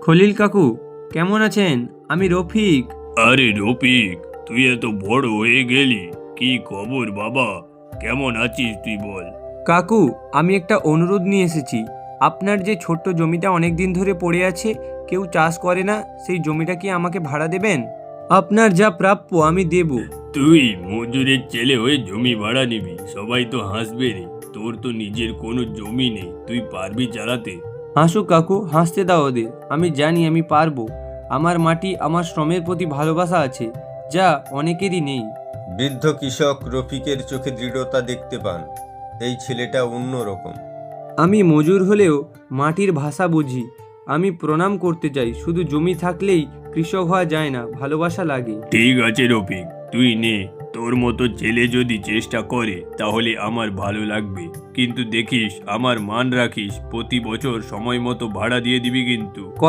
খলিল কাকু, কেমন আছেন? আমি রফিক। আরে রফিক, তুই এত বড় হয়ে গেলি, কি খবর বাবা? কেমন আছিস তুই বল? কাকু, আমি একটা অনুরোধ নিয়ে এসেছি। আপনার যে ছোট্ট জমিটা অনেক দিন ধরে পড়ে আছে, কেউ চাষ করে না, সেই জমিটা কি আমাকে ভাড়া দেবেন? আপনার যা প্রাপ্য আমি দেব। তুই মজুরের ছেলে হয়ে জমি ভাড়া নিবি? সবাই তো হাসবে রে। তোর তো নিজের কোনো জমি নেই, তুই পারবি চালাতে? হাসুক কাকু, হাসতে দাও ওদের। আমি জানি আমি পারবো। আমার মাটি, আমার শ্রমের প্রতি ভালোবাসা আছে, যা অনেকেরই নেই। বৃদ্ধ কৃষক রফিকের চোখে দৃঢ়তা দেখতে পান। এই ছেলেটা অন্যরকম। আমি মজুর হলেও মাটির ভাষা বুঝি। আমি প্রণাম করতে চাই। শুধু জমি থাকলেই কৃষক হওয়া যায় না, ভালোবাসা লাগে। ঠিক আছে রফিক, তুই নে। তোর মতো ছেলে যদি চেষ্টা করে তাহলে আমার ভালো লাগবে, কিন্তু দেখিস আমার মান রাখিস। প্রতি বছর সময় মতো ভাড়া দিয়ে দিবি কিন্তু। কথা